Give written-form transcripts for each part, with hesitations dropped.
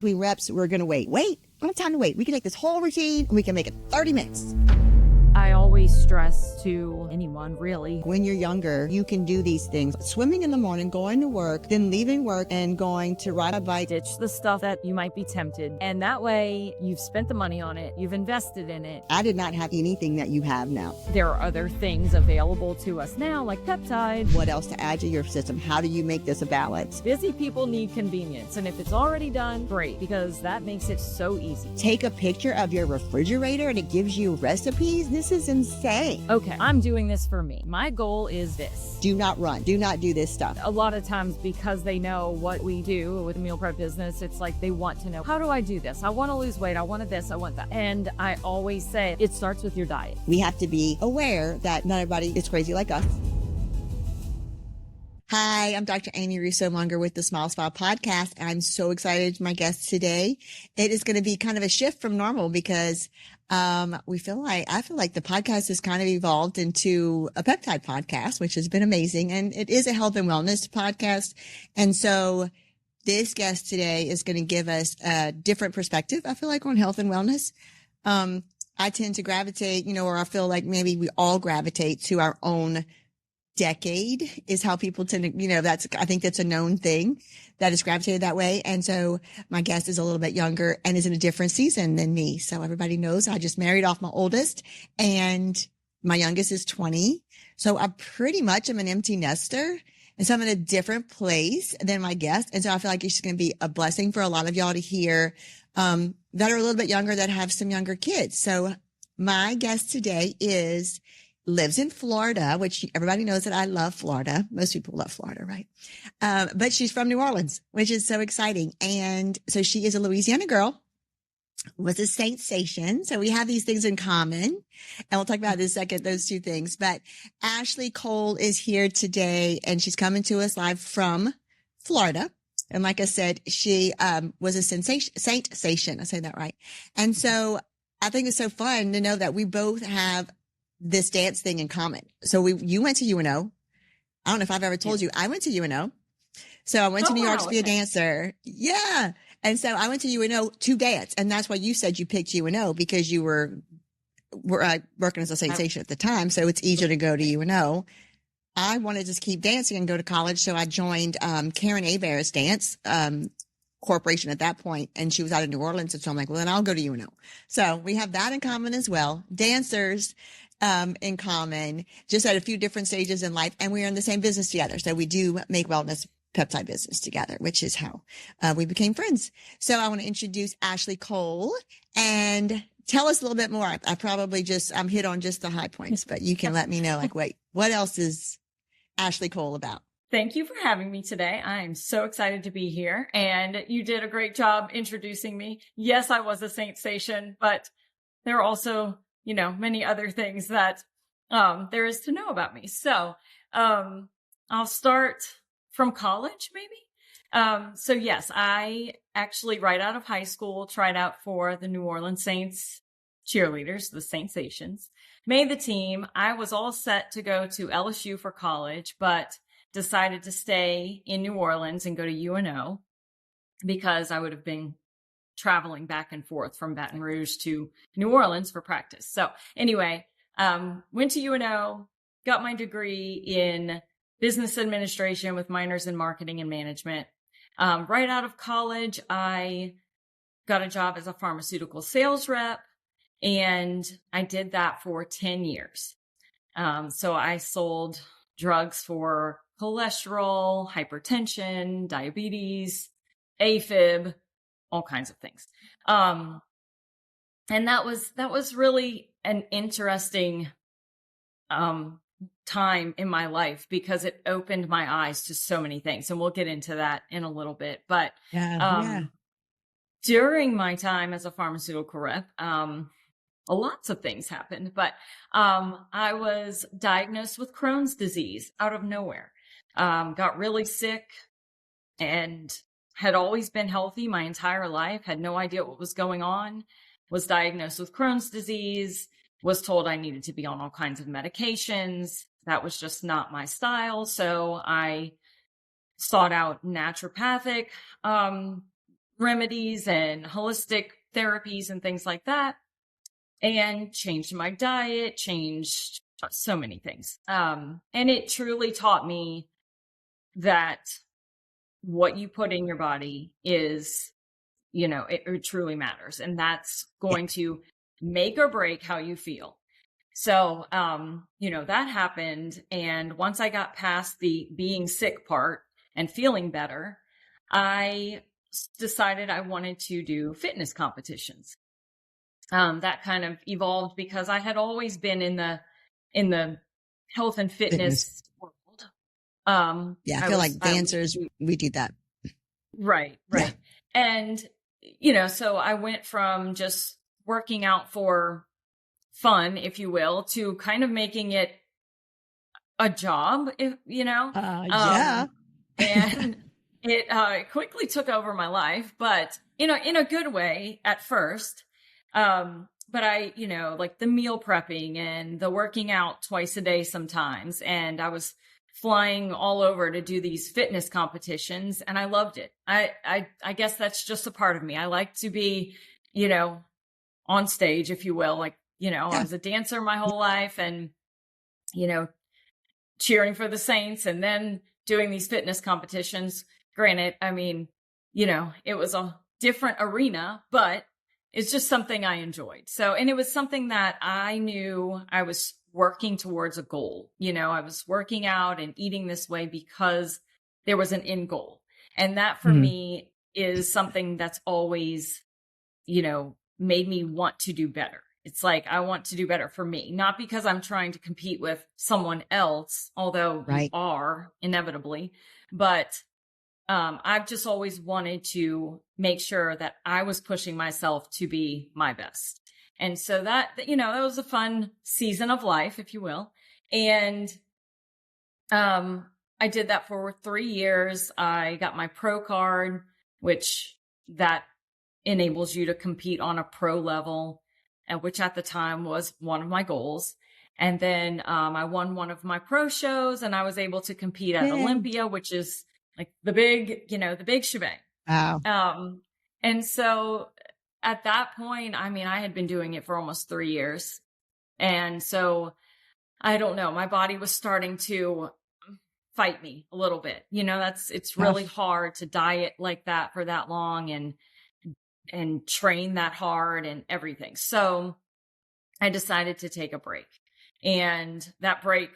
We reps, we're going to wait. We don't have time to wait. We can take this whole routine and we can make it 30 minutes. I always stress to anyone, really. When you're younger, you can do these things. Swimming in the morning, going to work, then leaving work and going to ride a bike. Ditch the stuff that you might be tempted. And that way, you've spent the money on it. You've invested in it. I did not have anything that you have now. There are other things available to us now, like peptides. What else to add to your system? How do you make this a balance? Busy people need convenience. And if it's already done, great, because that makes it so easy. Take a picture of your refrigerator and it gives you recipes. This is insane. Okay, I'm doing this for me. My goal is this. Do not run. Do not do this stuff. A lot of times, because they know what we do with the meal prep business, it's like they want to know, how do I do this? I want to lose weight. I want this. I want that. And I always say it starts with your diet. We have to be aware that not everybody is crazy like us. Hi, I'm Dr. Aimee Russo-Monger with the Smile Spa podcast. I'm so excited for my guest today. It is going to be kind of a shift from normal because I feel like the podcast has kind of evolved into a peptide podcast, which has been amazing. And it is a health and wellness podcast. And so this guest today is going to give us a different perspective, I feel like, on health and wellness. I tend to gravitate, or I feel like maybe we all gravitate to our own decade is how people tend to, I think that's a known thing that is gravitated that way. And so my guest is a little bit younger and is in a different season than me. So everybody knows I just married off my oldest and my youngest is 20. So I pretty much am an empty nester. And so I'm in a different place than my guest. And so I feel like it's just going to be a blessing for a lot of y'all to hear, that are a little bit younger, that have some younger kids. So my guest today lives in Florida, which everybody knows that I love Florida. Most people love Florida, right? But she's from New Orleans, which is so exciting. And so she is a Louisiana girl, was a sensation. So we have these things in common. And we'll talk about in a second, those two things. But Ashley Cole is here today and she's coming to us live from Florida. And like I said, she was a sensation. I say that right. And so I think it's so fun to know that we both have this dance thing in common. So you went to UNO. I don't know if I've ever told you, I went to UNO. So I went to New York to be a dancer. Yeah. And so I went to UNO to dance. And that's why you said you picked UNO, because you were working as a sensation at the time. So it's easier to go to UNO. I wanted to just keep dancing and go to college. So I joined Karen Abear's dance corporation at that point, and she was out of New Orleans. And so I'm like, well, then I'll go to UNO. So we have that in common as well. Dancers in common, just at a few different stages in life. And we are in the same business together. So we do make wellness peptide business together, which is how we became friends. So I want to introduce Ashley Cole and tell us a little bit more. I probably I'm hit on just the high points, but you can let me know, like, wait, what else is Ashley Cole about? Thank you for having me today. I'm so excited to be here. And you did a great job introducing me. Yes, I was a sensation, but there are also, many other things that there is to know about me. So I'll start from college, maybe. So yes, I actually, right out of high school, tried out for the New Orleans Saints cheerleaders, the Sensations, made the team. I was all set to go to LSU for college, but decided to stay in New Orleans and go to UNO because I would have been traveling back and forth from Baton Rouge to New Orleans for practice. So anyway, went to UNO, got my degree in business administration with minors in marketing and management. Right out of college, I got a job as a pharmaceutical sales rep, and I did that for 10 years. So I sold drugs for cholesterol, hypertension, diabetes, AFib, all kinds of things. And that was really an interesting time in my life because it opened my eyes to so many things. And we'll get into that in a little bit. But during my time as a pharmaceutical rep, lots of things happened. But I was diagnosed with Crohn's disease out of nowhere. Got really sick and had always been healthy my entire life, had no idea what was going on, was diagnosed with Crohn's disease, was told I needed to be on all kinds of medications. That was just not my style. So I sought out naturopathic remedies and holistic therapies and things like that, and changed my diet, changed so many things. And it truly taught me that what you put in your body is, it truly matters. And that's Yeah. going to make or break how you feel. So, that happened. And once I got past the being sick part and feeling better, I decided I wanted to do fitness competitions. That kind of evolved because I had always been in the health and fitness world. Yeah. I feel like dancers, we do that. Right. Yeah. And, so I went from just working out for fun, if you will, to kind of making it a job, Yeah. And it quickly took over my life, but, in a good way at first. But I, like the meal prepping and the working out twice a day sometimes. And I was flying all over to do these fitness competitions, and I loved it. I guess that's just a part of me. I like to be, on stage, if you will. Like, I was a dancer my whole life, and, cheering for the Saints, and then doing these fitness competitions. Granted, I mean, it was a different arena, but it's just something I enjoyed. So, and it was something that I knew I was working towards a goal. I was working out and eating this way because there was an end goal. And that for me is something that's always, made me want to do better. It's like, I want to do better for me, not because I'm trying to compete with someone else, although you are inevitably, but I've just always wanted to make sure that I was pushing myself to be my best. And so that was a fun season of life, if you will. And I did that for 3 years. I got my pro card, which that enables you to compete on a pro level, which at the time was one of my goals. And then I won one of my pro shows, and I was able to compete at Olympia, which is like the big shebang. Wow. And so at that point, I mean, I had been doing it for almost 3 years. And so I don't know, my body was starting to fight me a little bit. It's really hard to diet like that for that long and train that hard and everything. So I decided to take a break, and that break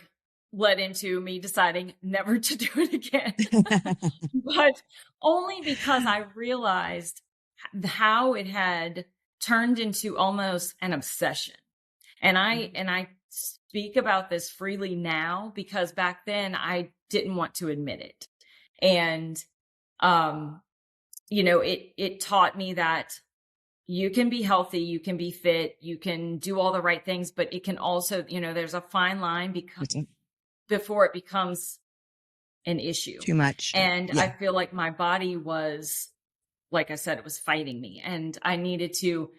led into me deciding never to do it again, but only because I realized how it had turned into almost an obsession. And I speak about this freely now because back then I didn't want to admit it. And, it taught me that you can be healthy, you can be fit, you can do all the right things, but it can also, there's a fine line before it becomes an issue. Too much. And I feel like my body was, like I said, it was fighting me, and I needed to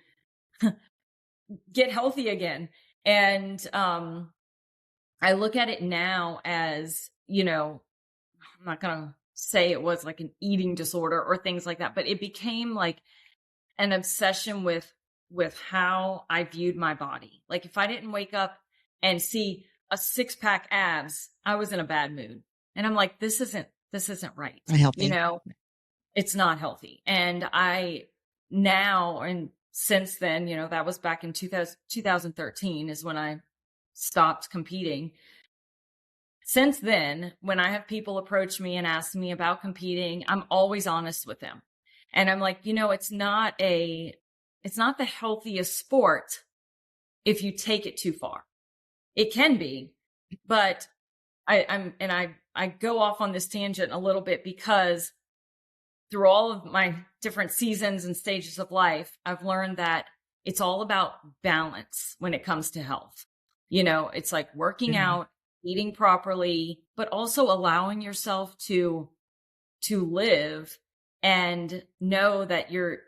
get healthy again. And I look at it now as, I'm not going to say it was like an eating disorder or things like that, but it became like an obsession with how I viewed my body. Like if I didn't wake up and see a 6-pack abs, I was in a bad mood. And I'm like, this isn't right. Healthy. It's not healthy. And I now, and since then, that was back in 2013 is when I stopped competing. Since then, when I have people approach me and ask me about competing, I'm always honest with them. And I'm like, it's not the healthiest sport if you take it too far. It can be, but I go off on this tangent a little bit because through all of my different seasons and stages of life, I've learned that it's all about balance when it comes to health. It's like working out, eating properly, but also allowing yourself to live and know that you're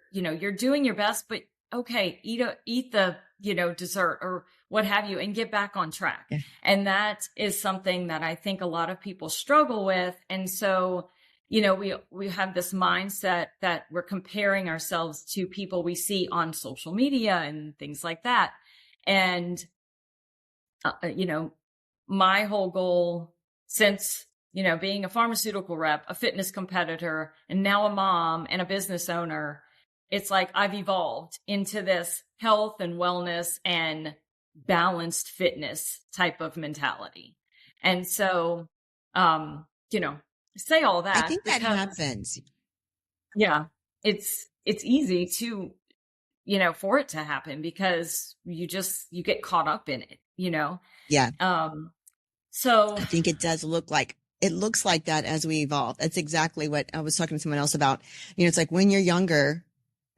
doing your best, but okay, eat the, dessert or what have you, and get back on track. Yeah. And that is something that I think a lot of people struggle with. And so, we have this mindset that we're comparing ourselves to people we see on social media and things like that. And, my whole goal since, being a pharmaceutical rep, a fitness competitor, and now a mom and a business owner, it's like I've evolved into this health and wellness and balanced fitness type of mentality. And so, say all I that think that because, happens. yeah, it's easy to, for it to happen because you get caught up in it. Yeah. Um, so I think it looks like that as we evolve. That's exactly what I was talking to someone else about. It's like when you're younger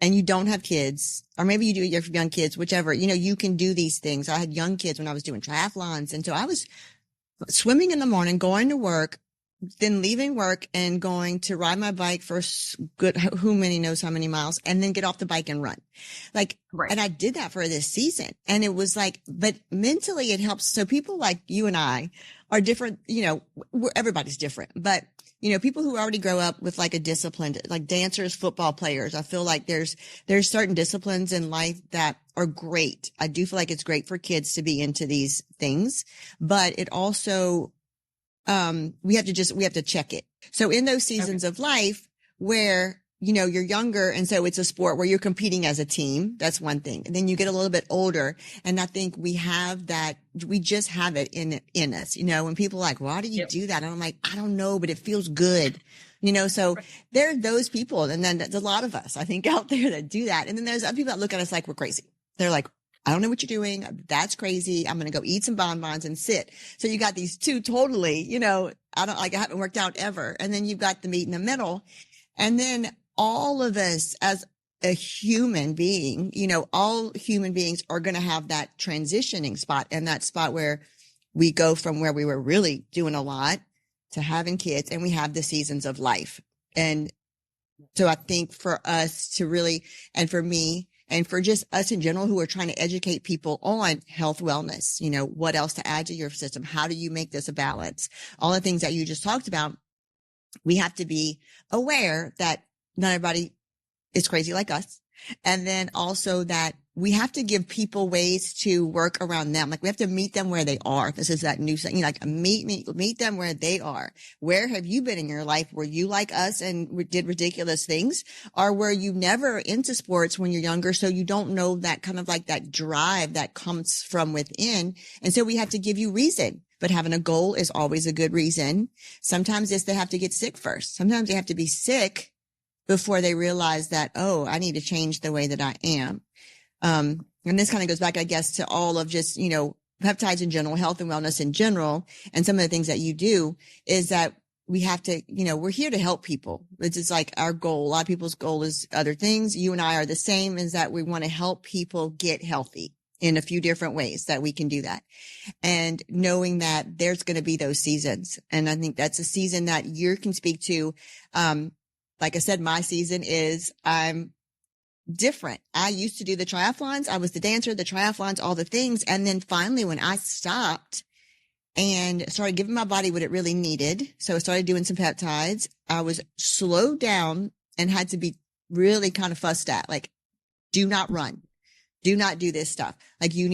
and you don't have kids, or maybe you do, you have young kids, whichever, you can do these things. I had young kids when I was doing triathlons. And so I was swimming in the morning, going to work, then leaving work and going to ride my bike for good, who many knows how many miles, and then get off the bike and run. right. And I did that for this season. And it was like, but mentally it helps. So people like you and I are different, everybody's different, but people who already grow up with like a discipline, like dancers, football players, I feel like there's certain disciplines in life that are great. I do feel like it's great for kids to be into these things, but it also, we have to check it. So in those seasons of life where, you're younger. And so it's a sport where you're competing as a team. That's one thing. And then you get a little bit older. And I think we just have it in us, when people are like, why do you do that? And I'm like, I don't know, but it feels good. So there are those people. And then there's a lot of us, I think, out there that do that. And then there's other people that look at us like we're crazy. They're like, I don't know what you're doing. That's crazy. I'm going to go eat some bonbons and sit. So you got these two totally, I haven't worked out ever. And then you've got the meat in the middle. And then all of us as a human being, all human beings are going to have that transitioning spot, and that spot where we go from where we were really doing a lot to having kids, and we have the seasons of life. And so I think for us to really, and for me, and for just us in general who are trying to educate people on health, wellness, what else to add to your system? How do you make this a balance? All the things that you just talked about, we have to be aware that not everybody is crazy like us. And then also that we have to give people ways to work around them. Like we have to meet them where they are. This is that new saying, like meet them where they are. Where have you been in your life? Were you like us and did ridiculous things? Or were you never into sports when you're younger? So you don't know that kind of like that drive that comes from within. And so we have to give you reason. But having a goal is always a good reason. Sometimes it's they have to get sick first. Sometimes they have to be sick before they realize that, oh, I need to change the way that I am. And this kind of goes back, I guess, to all of just, peptides in general, health and wellness in general. And some of the things that you do is that we have to, we're here to help people. It's just like our goal. A lot of people's goal is other things. You and I are the same, is that we want to help people get healthy in a few different ways that we can do that. And knowing that there's going to be those seasons. And I think that's a season that you can speak to. Like I said, my season is I'm different. I used to do the triathlons. I was the dancer, the triathlons, all the things. And then finally, when I stopped and started giving my body what it really needed, so I started doing some peptides, I was slowed down and had to be really kind of fussed at, like, do not run. Do not do this stuff. Like we're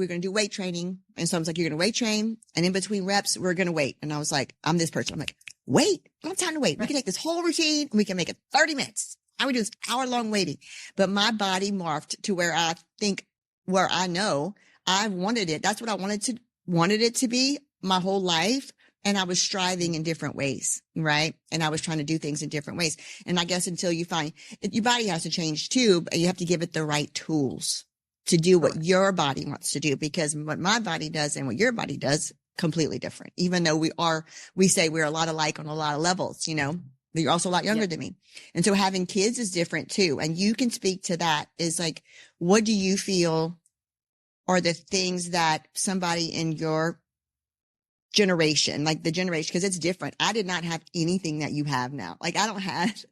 going to do weight training. And so I was like, you're going to weight train. And in between reps, we're going to wait. And I was like, I'm this person. I'm like, wait, I don't have time to wait. We can take this whole routine and we can make it 30 minutes. I would do this hour-long waiting. But my body morphed to where I know I wanted it. That's what I wanted it to be my whole life. And I was striving in different ways, right? And I was trying to do things in different ways. And I guess until you find your body has to change too, but you have to give it the right tools to do what your body wants to do, because what my body does and what your body does, completely different. Even though we say we're a lot alike on a lot of levels, but you're also a lot younger than me. And so having kids is different too. And you can speak to that, is like, what do you feel are the things that somebody in your generation, like the generation, because it's different. I did not have anything that you have now. Like I don't have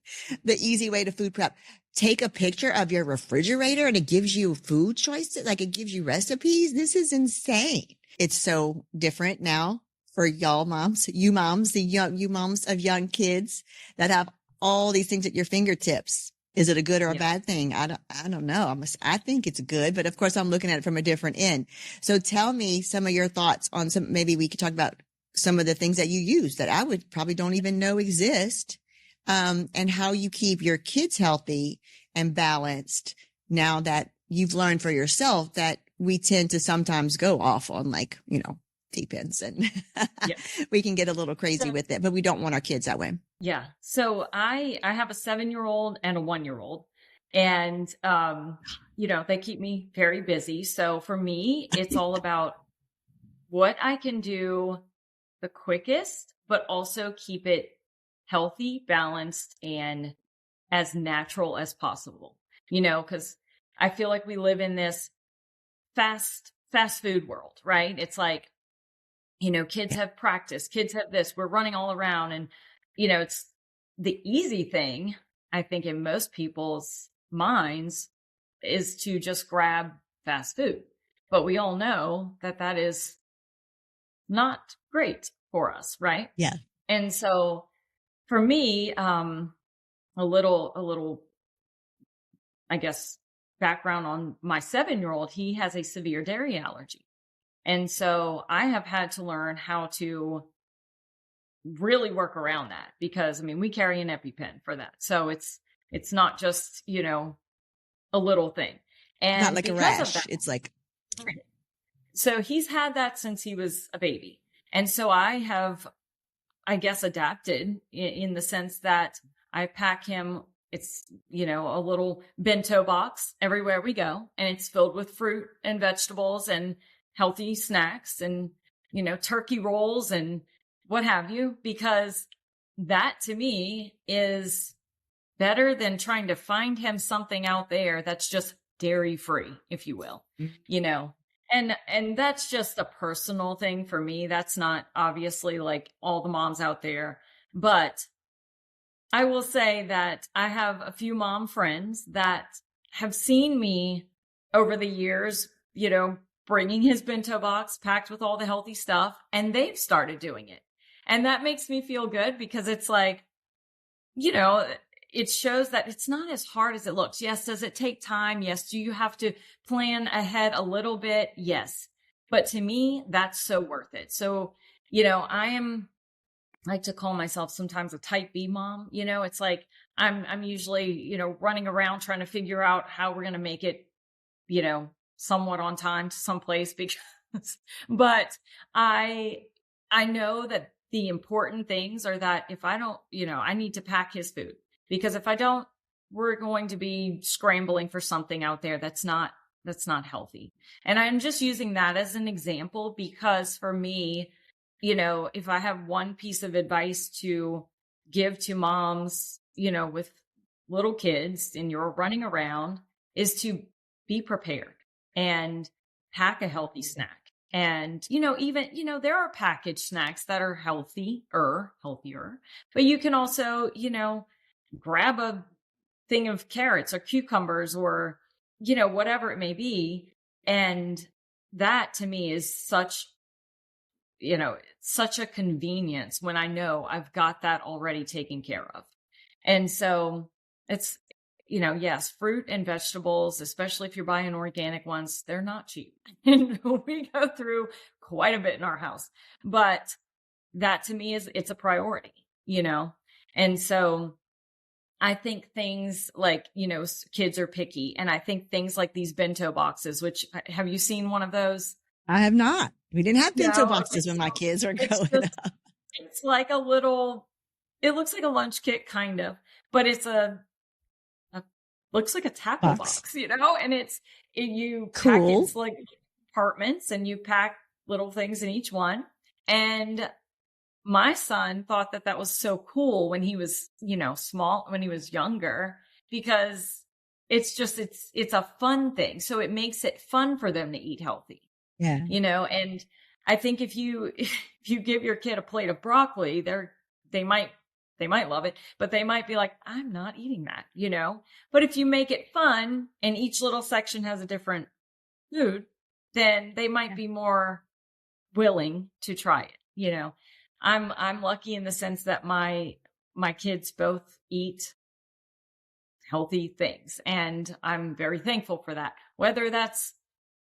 the easy way to food prep. Take a picture of your refrigerator and it gives you food choices. Like it gives you recipes. This is insane. It's so different now. for y'all moms, you moms, you moms of young kids that have all these things at your fingertips? Is it a good or a bad thing? I don't know. I think it's good, but of course I'm looking at it from a different end. So tell me some of your thoughts on maybe we could talk about some of the things that you use that I would probably don't even know exist. And how you keep your kids healthy and balanced now that you've learned for yourself that we tend to sometimes go off on deep ends and we can get a little crazy with it, but we don't want our kids that way. Yeah. So I have a 7-year-old and a 1-year-old, and, they keep me very busy. So for me, it's all about what I can do the quickest, but also keep it healthy, balanced, and as natural as possible, because I feel like we live in this fast food world, right? It's like, kids have practice, kids have this, we're running all around, and, it's the easy thing, I think, in most people's minds is to just grab fast food. But we all know that that is not great for us, right? Yeah. And so for me, a little, I guess, background on my 7-year-old, he has a severe dairy allergy. And so I have had to learn how to really work around that because, we carry an EpiPen for that. So it's not just, a little thing. And not like a rash. It's like, so he's had that since he was a baby. And so I have, I guess, adapted in the sense that I pack him, it's, a little bento box everywhere we go, and it's filled with fruit and vegetables and healthy snacks and, turkey rolls and what have you, because that to me is better than trying to find him something out there that's just dairy free, if you will, and that's just a personal thing for me. That's not obviously like all the moms out there, but I will say that I have a few mom friends that have seen me over the years, bringing his bento box packed with all the healthy stuff, and they've started doing it. And that makes me feel good because it's like, it shows that it's not as hard as it looks. Yes. Does it take time? Yes. Do you have to plan ahead a little bit? Yes. But to me, that's so worth it. So, I like to call myself sometimes a type B mom. It's like I'm usually, running around trying to figure out how we're going to make it, somewhat on time to someplace because, but I know that the important things are that if I don't, I need to pack his food, because if I don't, we're going to be scrambling for something out there that's not healthy. And I'm just using that as an example because for me, if I have one piece of advice to give to moms, with little kids and you're running around, is to be prepared and pack a healthy snack. And, even, there are packaged snacks that are healthier, but you can also, grab a thing of carrots or cucumbers or, whatever it may be. And that to me is such a convenience when I know I've got that already taken care of. And so it's, yes, fruit and vegetables, especially if you're buying organic ones, they're not cheap. And we go through quite a bit in our house, but that to me it's a priority, And so I think things like, kids are picky. And I think things like these bento boxes, which have you seen one of those? I have not. We didn't have bento boxes when my kids were growing up. It's like it looks like a lunch kit kind of, but it's looks like a tackle box, and you cool. Pack it's like compartments and you pack little things in each one. And my son thought that was so cool when he was, small, when he was younger, because it's a fun thing. So it makes it fun for them to eat healthy. Yeah. And I think if you give your kid a plate of broccoli, they might love it, but they might be like, I'm not eating that, But if you make it fun and each little section has a different food, then they might be more willing to try it, I'm lucky in the sense that my kids both eat healthy things, and I'm very thankful for that. Whether that's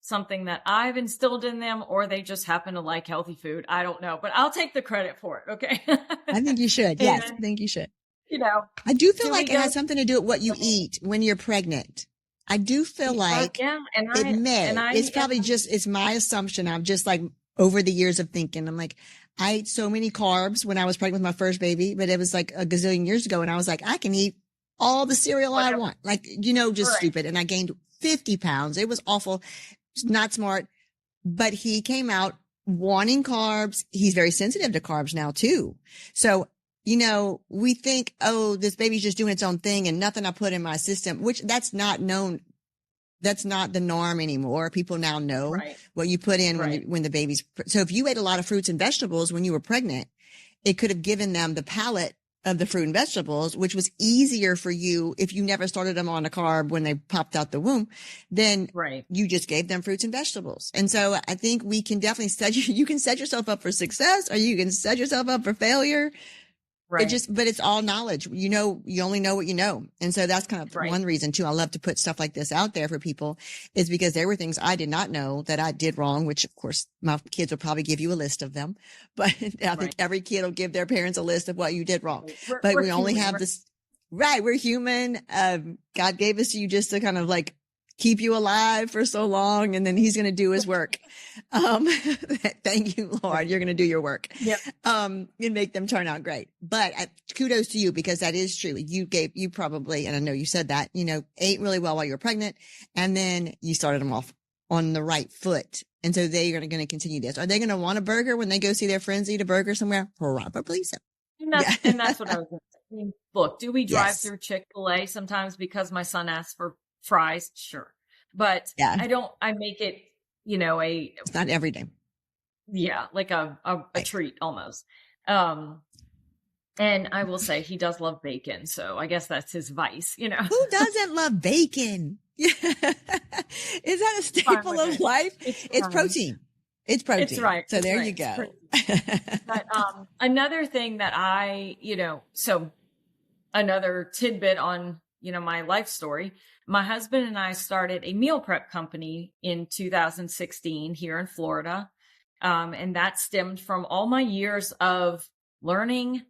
something that I've instilled in them or they just happen to like healthy food, I don't know, but I'll take the credit for it. Okay. I think you should. Yes, I And, think you should. you know, I do feel do we like it go? has something to do with what you eat when you're pregnant. I do feel like Yeah, it may. It's probably and just, it's my assumption. I'm just like over the years of thinking, I'm like, I ate so many carbs when I was pregnant with my first baby, but it was like a gazillion years ago. And I was like, I can eat all the cereal I whatever. want. Like, just Right. stupid. And I gained 50 pounds. It was awful. It's not smart, but he came out wanting carbs. He's very sensitive to carbs now too. So, we think, oh, this baby's just doing its own thing and nothing I put in my system, which that's not known. That's not the norm anymore. People now know Right. what you put in Right. when the baby's. So if you ate a lot of fruits and vegetables when you were pregnant, it could have given them the palate of the fruit and vegetables, which was easier for you if you never started them on a carb when they popped out the womb. Then Right. you just gave them fruits and vegetables. And so I think we can definitely you can set yourself up for success or you can set yourself up for failure. Right. But it's all knowledge. You only know what you know. And so that's kind of Right. one reason too. I love to put stuff like this out there for people is because there were things I did not know that I did wrong, which of course my kids will probably give you a list of them, but I think every kid will give their parents a list of what you did wrong, but we only have this, right? We're human. God gave us to you just to kind of like keep you alive for so long. And then he's going to do his work. Thank you, Lord. You're going to do your work. Yep. And make them turn out great. But kudos to you because that is true. You probably, and I know you said that, ate really well while you were pregnant and then you started them off on the right foot. And so they are going to continue this. Are they going to want a burger when they go see their friends eat a burger somewhere? Probably so. And that's what I was going to say. I mean, look, do we drive through Chick-fil-A sometimes because my son asks for fries? Sure. But I make it, it's not every day. Yeah. Like a treat almost. And I will say he does love bacon. So I guess that's his vice, Who doesn't love bacon? Is that a staple of life? It's protein. It's protein. It's right. So there you go. But another thing that so another tidbit on, my life story, my husband and I started a meal prep company in 2016 here in Florida. And that stemmed from all my years of learning,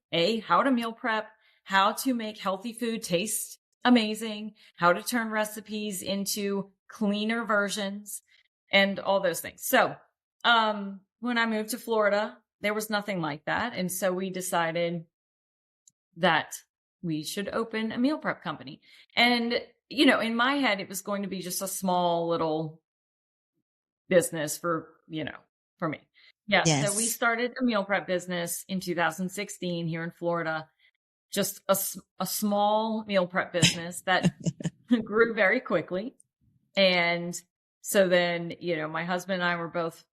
how to meal prep, how to make healthy food taste amazing, how to turn recipes into cleaner versions and all those things. So, when I moved to Florida, there was nothing like that. And so we decided that we should open a meal prep company. And, in my head, it was going to be just a small little business for me. Yeah. Yes. So we started a meal prep business in 2016 here in Florida, just a small meal prep business that grew very quickly. And so then, my husband and I were both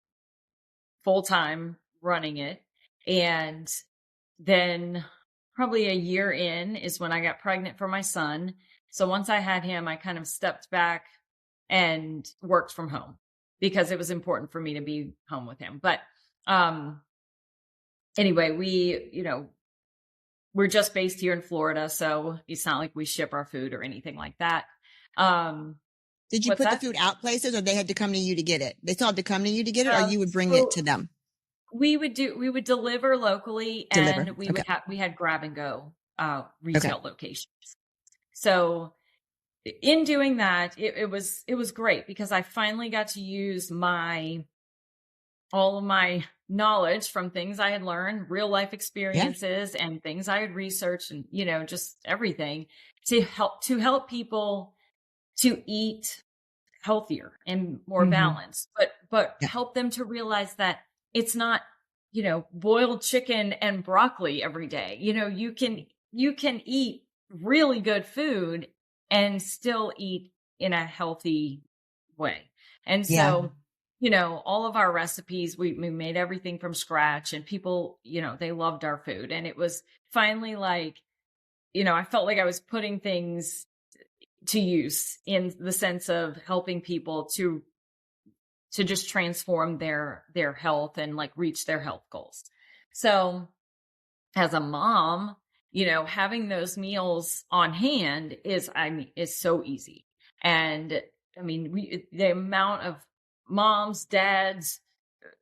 full-time running it. And then probably a year in is when I got pregnant for my son. So once I had him, I kind of stepped back and worked from home because it was important for me to be home with him. But anyway, we're just based here in Florida, so it's not like we ship our food or anything like that. Did you put the food out places or they had to come to you to get it? They still had to come to you to get it or you would bring it to them? We would deliver locally and we had grab and go retail locations. So in doing that, it was great because I finally got to use all of my knowledge from things I had learned, real life experiences and things I had researched and, just everything to help people to eat healthier and more balanced, but help them to realize that it's not, boiled chicken and broccoli every day. You can eat really good food and still eat in a healthy way. And so, all of our recipes, we made everything from scratch and people, they loved our food. And it was finally like, I felt like I was putting things to use in the sense of helping people to just transform their health and like reach their health goals. So as a mom, having those meals on hand is so easy. And I mean, the amount of moms, dads,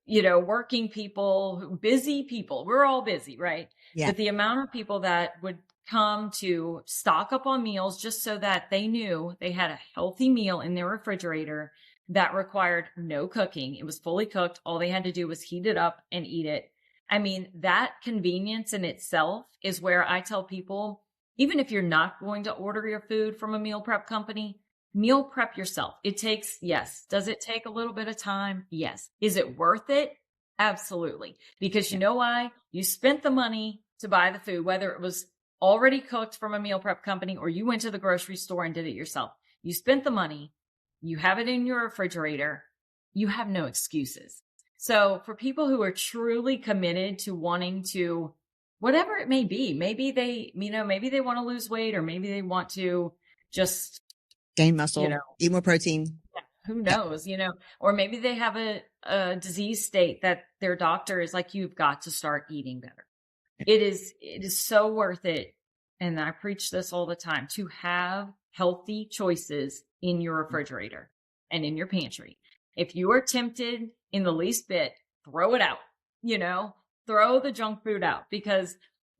working people, busy people, we're all busy, right? Yeah. But the amount of people that would come to stock up on meals just so that they knew they had a healthy meal in their refrigerator that required no cooking. It was fully cooked. All they had to do was heat it up and eat it. I mean, that convenience in itself is where I tell people, even if you're not going to order your food from a meal prep company, meal prep yourself. It takes, yes. Does it take a little bit of time? Yes. Is it worth it? Absolutely. Because you know why? You spent the money to buy the food, whether it was already cooked from a meal prep company or you went to the grocery store and did it yourself. You spent the money. You have it in your refrigerator. You have no excuses. So for people who are truly committed to wanting to, whatever it may be, maybe they want to lose weight, or maybe they want to just gain muscle, eat more protein. Who knows, or maybe they have a disease state that their doctor is like, you've got to start eating better. It is so worth it. And I preach this all the time, to have healthy choices in your refrigerator and in your pantry. If you are tempted in the least bit, throw it out, throw the junk food out, because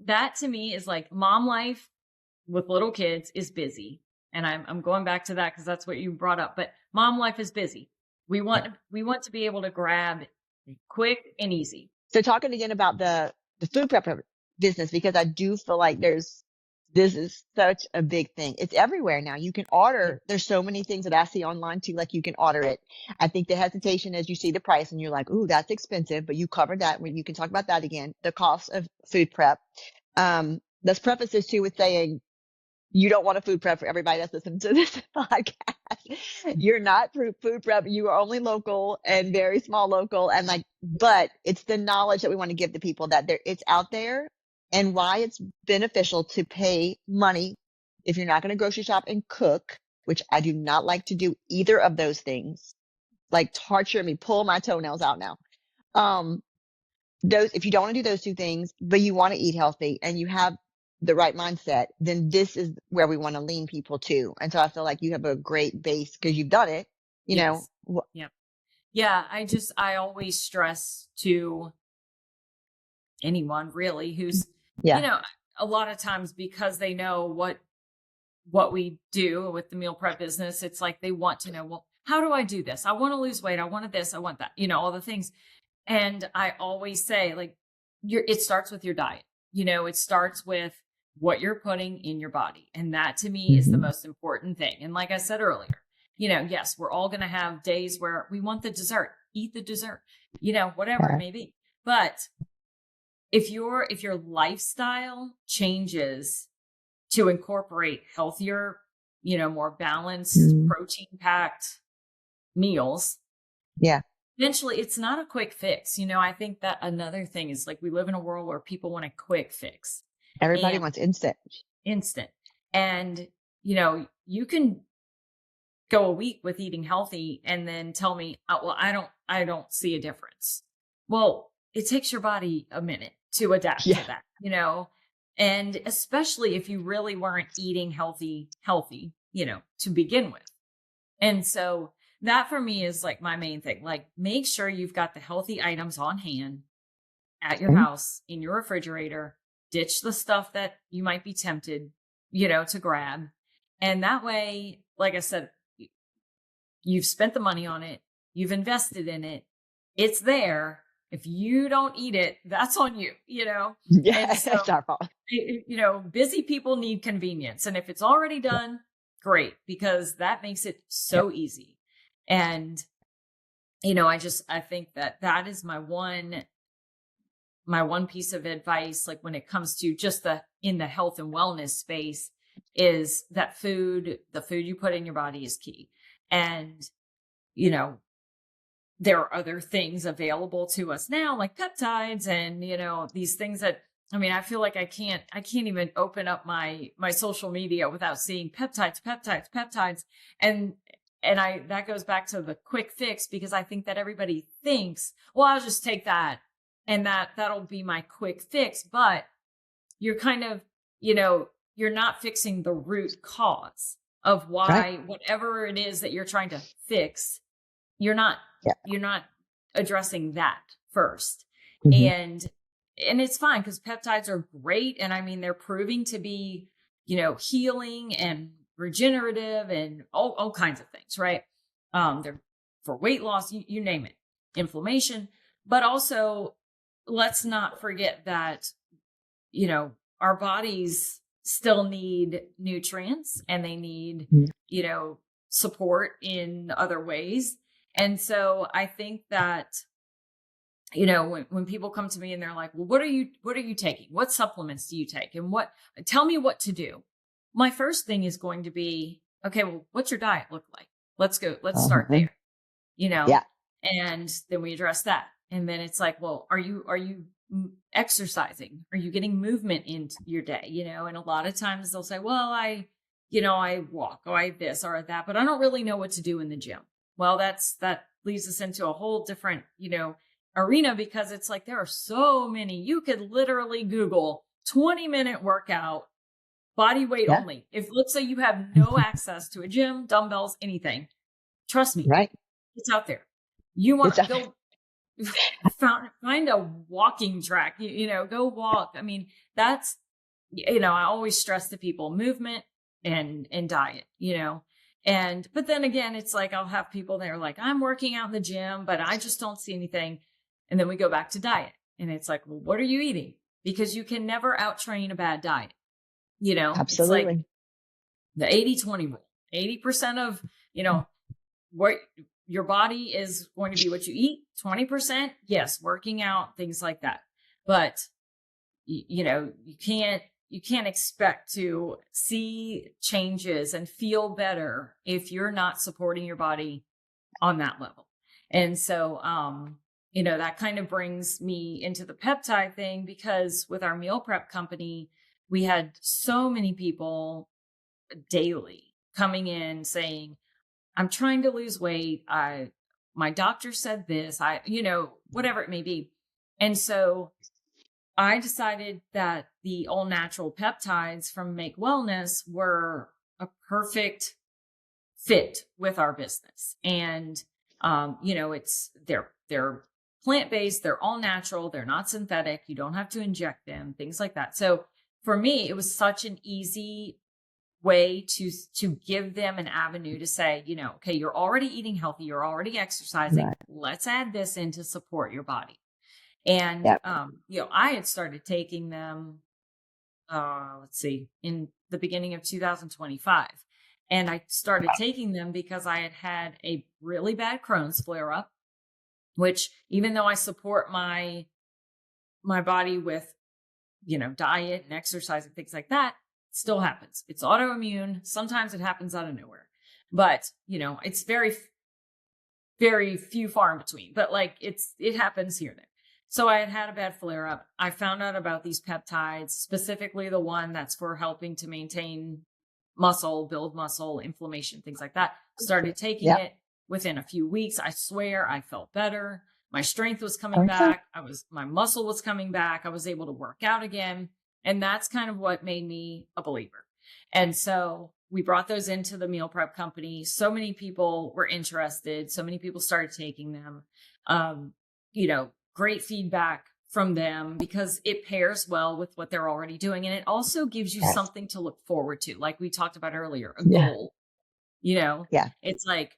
that to me is like, mom life with little kids is busy. And I'm going back to that because that's what you brought up. But mom life is busy. We want to be able to grab quick and easy. So talking again about the food prep business, because I do feel like this is such a big thing. It's everywhere now. You can order. There's so many things that I see online too, like you can order it. I think the hesitation is you see the price and you're like, ooh, that's expensive, but you covered that when you can talk about that again, the cost of food prep. Let's preface this too with saying, you don't want a food prep for everybody that's listening to this podcast. You're not food prep. You are only local and very small local. And but it's the knowledge that we want to give to people that it's out there, and why it's beneficial to pay money if you're not going to grocery shop and cook, which I do not like to do either of those things. Like torture me, pull my toenails out now. If you don't want to do those two things, but you want to eat healthy and you have the right mindset, then this is where we want to lean people to. And so I feel like you have a great base because you've done it, Yes. Yeah. Yeah. I always stress to anyone really who's, a lot of times, because they know what we do with the meal prep business, it's like they want to know, well, how do I do this? I want to lose weight. I wanted this. I want that, all the things. And I always say, like, it starts with your diet. It starts with what you're putting in your body. And that to me is the most important thing. And like I said earlier, yes, we're all going to have days where we want the dessert, eat the dessert, whatever it may be. But if your lifestyle changes to incorporate healthier, more balanced, protein packed meals. Yeah. Eventually, it's not a quick fix. I think that another thing is, like, we live in a world where people want a quick fix. Everybody wants instant. And, you can go a week with eating healthy and then tell me, oh, well, I don't see a difference. Well, it takes your body a minute to adapt to that, and especially if you really weren't eating healthy, to begin with. And so that for me is like my main thing. Like, make sure you've got the healthy items on hand at your house, in your refrigerator. Ditch the stuff that you might be tempted, to grab. And that way, like I said, you've spent the money on it. You've invested in it. It's there. If you don't eat it, that's on you, Yeah, so, that's our fault. Busy people need convenience. And if it's already done, great, because that makes it so easy. And, I think that is my one piece of advice, like when it comes to just in the health and wellness space, is that the food you put in your body is key. And, there are other things available to us now, like peptides and, these things that, I feel like I can't even open up my social media without seeing peptides. And that goes back to the quick fix, because I think that everybody thinks, well, I'll just take that and that'll be my quick fix. But you're kind of, you know, you're not fixing the root cause of Right. why whatever it is that you're trying to fix, you're not Yeah. you're not addressing that first. Hmm. And it's fine because peptides are great. And I mean, they're proving to be, healing and regenerative and all kinds of things, right? They're for weight loss, you name it, inflammation. But also, let's not forget that, our bodies still need nutrients and they need, Mhm. support in other ways. And so I think that, when people come to me and they're like, well, what are you taking? What supplements do you take? And tell me what to do. My first thing is going to be, okay, well, what's your diet look like? Let's start Uh-huh. there, Yeah. and then we address that. And then it's like, well, are you exercising? Are you getting movement into your day? And a lot of times they'll say, well, I walk, or I this or that, but I don't really know what to do in the gym. Well, that leads us into a whole different, arena, because it's like there are so many. You could literally Google 20-minute workout, body weight Yeah. only. If let's say you have no access to a gym, dumbbells, anything, trust me, Right. it's out there. You It's want go find a walking track, go walk. I mean, that's, I always stress to people movement and diet, but then again, it's like, I'll have people that are like, I'm working out in the gym, but I just don't see anything. And then we go back to diet and it's like, well, what are you eating? Because you can never out train a bad diet. It's like absolutely the 80-20 rule. 80% of, what your body is going to be what you eat. 20%, yes, working out, things like that. But you can't expect to see changes and feel better if you're not supporting your body on that level. And so that kind of brings me into the peptide thing, because with our meal prep company, we had so many people daily coming in saying, I'm trying to lose weight. My doctor said this, whatever it may be. And so I decided that the all natural peptides from Make Wellness were a perfect fit with our business. And, they're plant-based, they're all natural, they're not synthetic. You don't have to inject them, things like that. So for me, it was such an easy way to give them an avenue to say, okay, you're already eating healthy, you're already exercising. right. Let's add this in to support your body. And Yeah. I had started taking them, let's see, in the beginning of 2025. And I started taking them because I had a really bad Crohn's flare up, which, even though I support my body with, diet and exercise and things like that, still happens. It's autoimmune. Sometimes it happens out of nowhere, but it's very, very few far in between, but like it happens here and there. So I had a bad flare up. I found out about these peptides, specifically the one that's for helping to maintain muscle, build muscle, inflammation, things like that. Started taking Yeah. it. Within a few weeks, I swear I felt better. My strength was coming Okay. back. My muscle was coming back. I was able to work out again. And that's kind of what made me a believer. And so we brought those into the meal prep company. So many people were interested. So many people started taking them. Great feedback from them because it pairs well with what they're already doing. And it also gives you Yes. something to look forward to. Like we talked about earlier, a Yeah. goal, Yeah. it's like,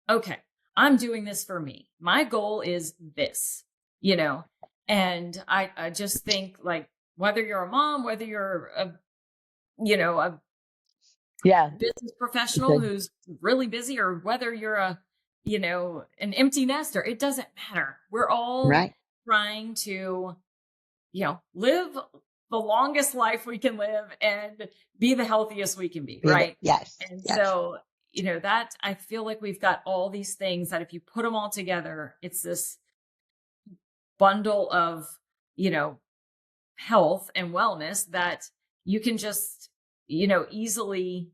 okay, I'm doing this for me. My goal is this, and I just think, like, whether you're a mom, whether you're a Yeah. business It's professional who's really busy, or whether you're an empty nester, it doesn't matter. We're all right. trying to, live the longest life we can live and be the healthiest we can be. Right. Yes. And Yes. so, that I feel like we've got all these things that if you put them all together, it's this bundle of, health and wellness that you can just, easily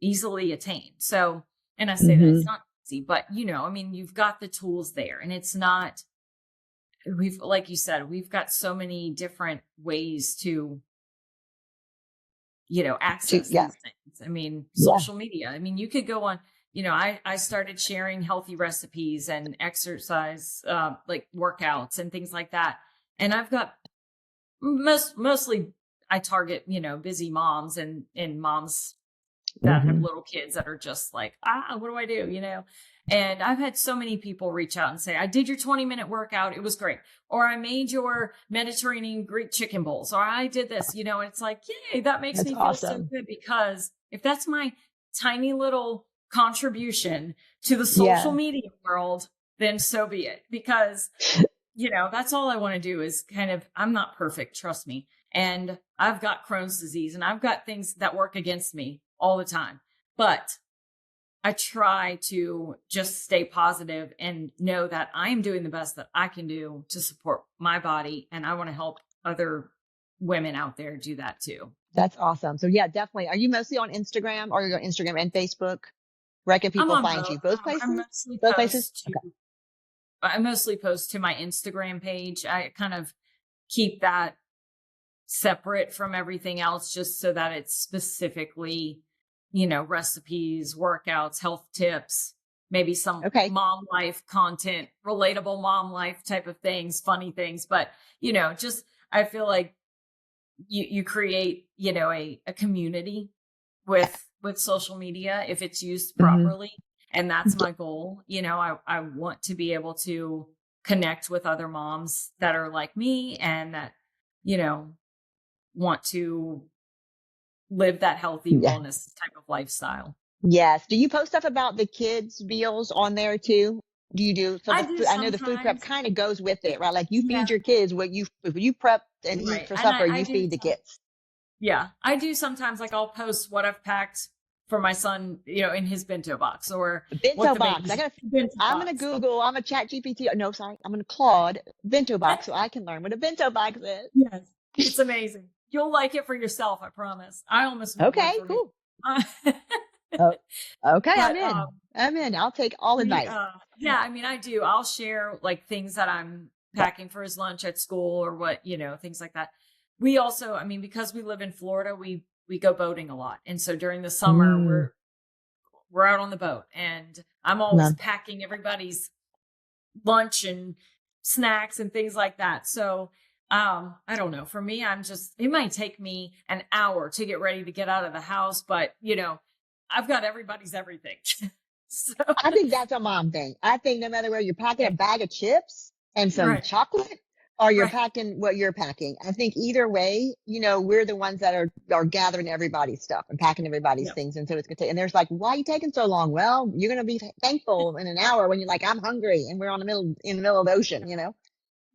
attain. So, and I say that it's Hmm. not easy, but I mean, you've got the tools there, and it's not like you said, we've got so many different ways to, access Yeah. these things. I mean, Yeah. social media. I mean, you could go on, I started sharing healthy recipes and exercise, like workouts and things like that. And I've got mostly I target, busy moms and moms that have Hmm. little kids that are just like, what do I do? And I've had so many people reach out and say, I did your 20-minute workout. It was great. Or I made your Mediterranean Greek chicken bowls, or I did this, and it's like, yay, that makes That's me feel so awesome. good, because if that's my tiny little contribution to the social Yeah. media world, then so be it. Because, that's all I want to do is kind of, I'm not perfect, trust me. And I've got Crohn's disease and I've got things that work against me all the time. But I try to just stay positive and know that I'm doing the best that I can do to support my body. And I want to help other women out there do that too. That's awesome. So yeah, definitely. Are you mostly on Instagram, or you're on Instagram and Facebook? Where can I'm people on find both. you? Both I places? mostly Both places? post to Okay. I mostly post to my Instagram page. I kind of keep that separate from everything else, just so that it's specifically, recipes, workouts, health tips, maybe some Okay. mom life content, relatable mom life type of things, funny things. But, just I feel like you create, a community with social media if it's used Hmm. properly. And that's my goal. I want to be able to connect with other moms that are like me and that, you know, want to live that healthy Yeah. wellness type of lifestyle. Yes. Do you post stuff about the kids' meals on there too? Do you do? So I the do food, I know the food prep sometimes. kind of goes with it, right? Like you Yeah. feed your kids what you prep and eat Right. for And supper, I you do. feed the kids. Yeah. I do sometimes, like I'll post what I've packed for my son, in his bento box, or what Bento the box. baby's bento box. I'm gonna chat GPT. No, sorry. I'm gonna Claude bento box so I can learn what a bento box is. Yes. It's amazing. You'll like it for yourself, I promise. I almost made one Okay, for me. cool. Oh, okay. I'm But in. I'm in. I'll take all advice. yeah, I mean, I do. I'll share like things that I'm packing for his lunch at school, or what, things like that. We also, I mean, because we live in Florida, we go boating a lot. And so during the summer, Mm, we're out on the boat, and I'm always love. packing everybody's lunch and snacks and things like that. So I don't know. For me, it might take me an hour to get ready to get out of the house, but I've got everybody's everything. So I think that's a mom thing. I think no matter where you're packing a bag of chips and some right, chocolate, or you're right. packing what you're packing. I think either way, we're the ones that are gathering everybody's stuff and packing everybody's Yep. things. And so it's gonna take, and there's like, why are you taking so long? Well, you're gonna be thankful in an hour when you're like, I'm hungry and we're in the middle of the ocean.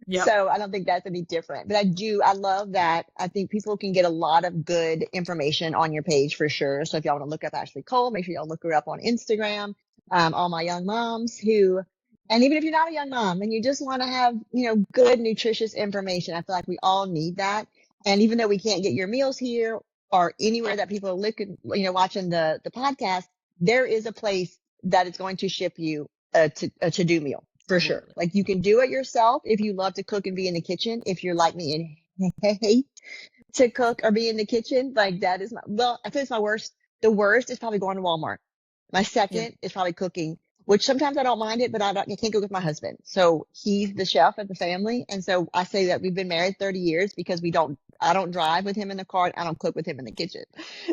Yep. So I don't think that's any different. But I love that. I think people can get a lot of good information on your page for sure. So if y'all want to look up Ashley Cole, make sure y'all look her up on Instagram. All my young moms and even if you're not a young mom and you just want to have, good, nutritious information, I feel like we all need that. And even though we can't get your meals here or anywhere that people are looking, watching the podcast, there is a place that is going to ship you a to-do meal for sure. Absolutely. Like you can do it yourself if you love to cook and be in the kitchen. If you're like me and hate to cook or be in the kitchen, like that is I think it's my worst. The worst is probably going to Walmart. My Yeah. second is probably cooking, which sometimes I don't mind it, but I can't cook with my husband. So he's the chef of the family. And so I say that we've been married 30 years because I don't drive with him in the car. And I don't cook with him in the kitchen.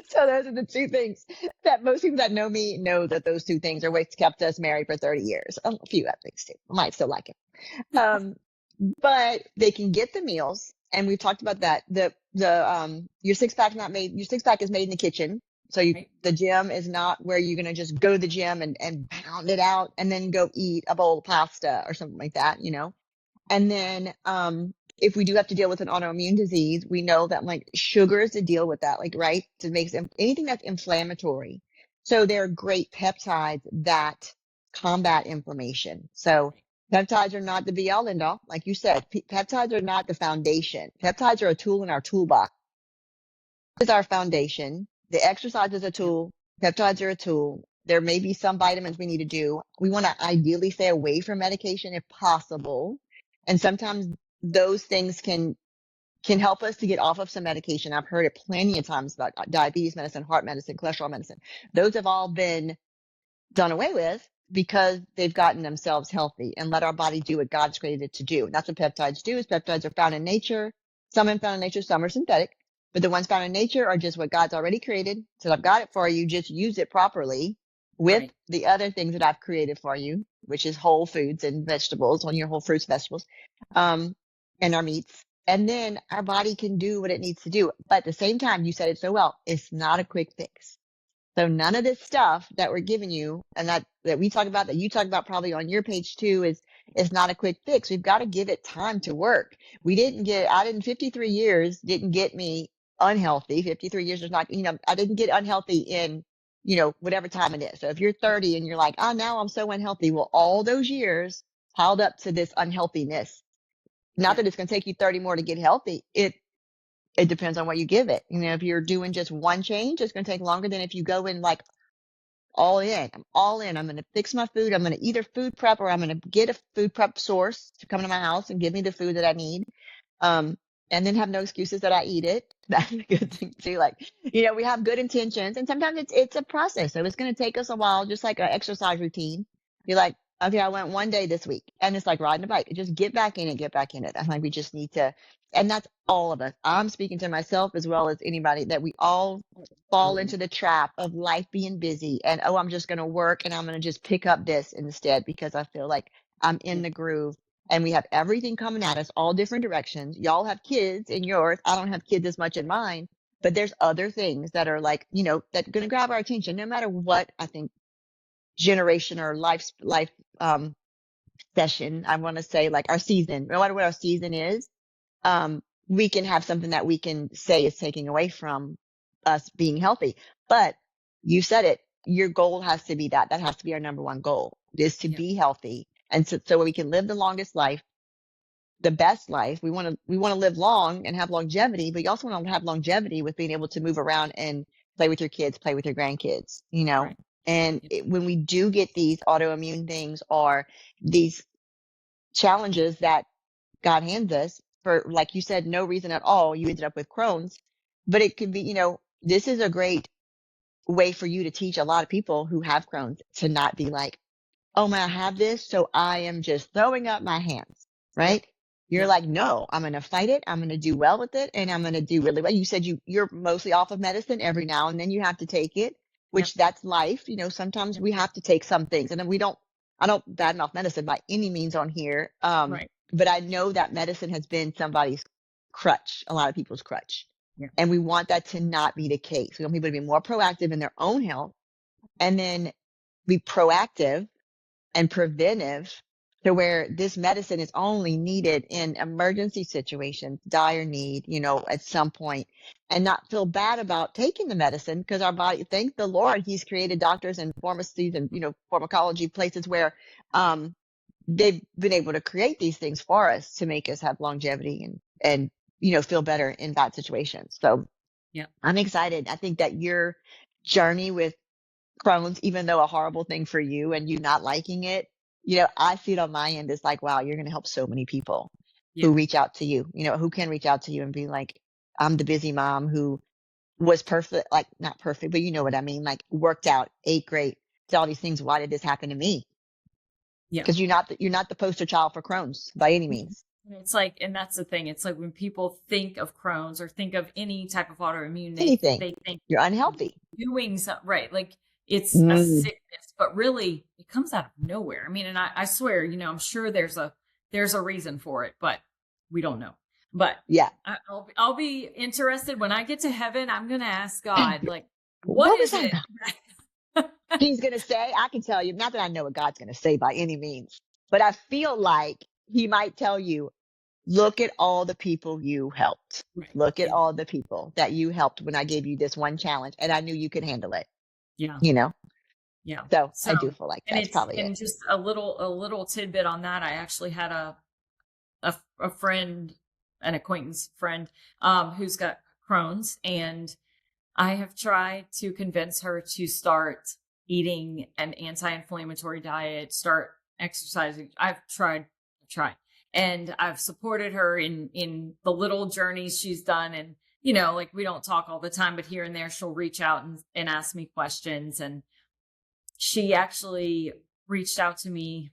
So those are the two things that most people that know me know, that those two things are what's kept us married for 30 years. A few other things too. I might still like him. Um, but they can get the meals. And we've talked about that. Your your six pack is made in the kitchen. So Right. the gym is not where you're going to just go to the gym and pound it out and then go eat a bowl of pasta or something like that. And then, if we do have to deal with an autoimmune disease, we know that like sugar is to deal with that, like, right? To make anything that's inflammatory. So there are great peptides that combat inflammation. So peptides are not the be all end all. Like you said, peptides are not the foundation. Peptides are a tool in our toolbox. Is our foundation. The exercise is a Yep. tool. Peptides are a tool. There may be some vitamins we need to do. We want to ideally stay away from medication if possible. And sometimes those things can help us to get off of some medication. I've heard it plenty of times about diabetes medicine, heart medicine, cholesterol medicine. Those have all been done away with because they've gotten themselves healthy and let our body do what God's created it to do. And that's what peptides do. Is peptides are found in nature. Some are found in nature, some are synthetic, but the ones found in nature are just what God's already created. So I've got it for you. Just use it properly with Right. the other things that I've created for you, which is whole foods and vegetables on your whole fruits, vegetables, and our meats. And then our body can do what it needs to do. But at the same time, you said it so well, it's not a quick fix. So none of this stuff that we're giving you and that we talk about, that you talk about probably on your page too, is not a quick fix. We've got to give it time to work. I didn't 53 years didn't get me unhealthy. 53 years is not, I didn't get unhealthy in, whatever time it is. So if you're 30 and you're like, oh, now I'm so unhealthy. Well, all those years piled up to this unhealthiness. Not Yeah. that it's going to take you 30 more to get healthy. It depends on what you give it. If you're doing just one change, it's going to take longer than if you go in like all in. I'm all in. I'm going to fix my food. I'm going to either food prep or I'm going to get a food prep source to come to my house and give me the food that I need. Um, and then have no excuses that I eat it. That's a good thing too. Like, we have good intentions and sometimes it's a process. So it's going to take us a while, just like an exercise routine. You're like, okay, I went one day this week and it's like riding a bike. Just get back in it, get back in it. I think we just need to, and that's all of us. I'm speaking to myself as well as anybody, that we all fall into the trap of life being busy and, oh, I'm just going to work and I'm going to just pick up this instead because I feel like I'm in the groove. And we have everything coming at us all different directions. Y'all have kids in yours. I don't have kids as much in mine, but there's other things that are like, that going to grab our attention no matter what. I think generation or life session, I want to say, like our season, no matter what our season is, we can have something that we can say is taking away from us being healthy. But you said it, your goal has to be that has to be our number one goal, is to Yeah. be healthy. And so we can live the longest life, the best life. We want to live long and have longevity, but you also want to have longevity with being able to move around and play with your kids, play with your grandkids, Right. and Yeah. when we do get these autoimmune things or these challenges that God hands us for, like you said, no reason at all, you ended up with Crohn's, but it could be, this is a great way for you to teach a lot of people who have Crohn's to not be like, oh man, I have this, so I am just throwing up my hands, Yep. right? You're Yep. like, no, I'm going to fight it. I'm going to do well with it. And I'm going to do really well. You said you're mostly off of medicine every now and then you have to take it, Yep. which that's life. Sometimes Yep. we have to take some things and then I don't badmouth medicine by any means on here. Right. But I know that medicine has been somebody's crutch, a lot of people's crutch. Yeah. And we want that to not be the case. We want people to be more proactive in their own health and then be proactive and preventive to where this medicine is only needed in emergency situations, dire need, at some point, and not feel bad about taking the medicine because our body, thank the Lord, He's created doctors and pharmacies and, pharmacology places where they've been able to create these things for us to make us have longevity and, feel better in that situation. So Yeah. I'm excited. I think that your journey with Crohn's, even though a horrible thing for you and you not liking it, I see it on my end as like, wow, you're going to help so many people who Yeah. reach out to you, who can reach out to you and be like, I'm the busy mom who was perfect, like not perfect, but you know what I mean? Like worked out, ate great, did all these things. Why did this happen to me? Yeah. Because you're not the poster child for Crohn's by any means. It's like, and that's the thing. It's like when people think of Crohn's or think of any type of autoimmune, Anything. they think You're unhealthy. doing something right. Like it's a Mm, sickness, but really it comes out of nowhere. I mean, and I swear, I'm sure there's a reason for it, but we don't know. But yeah. I'll be interested when I get to heaven. I'm gonna ask God, like, what What was is that it? about? He's going to say, I can tell you, not that I know what God's going to say by any means, but I feel like he might tell you, look at all the people you helped. Right. Look at Yeah. all the people that you helped when I gave you this one challenge and I knew you could handle it, Yeah. you know? Yeah. So So, I do feel like and that's it's, probably it. and just a little tidbit on that. I actually had a friend, an acquaintance friend, who's got Crohn's, and I have tried to convince her to start eating an anti-inflammatory diet, start exercising. I've tried, And I've supported her in the little journeys she's done. And, like we don't talk all the time, but here and there she'll reach out and ask me questions. And she actually reached out to me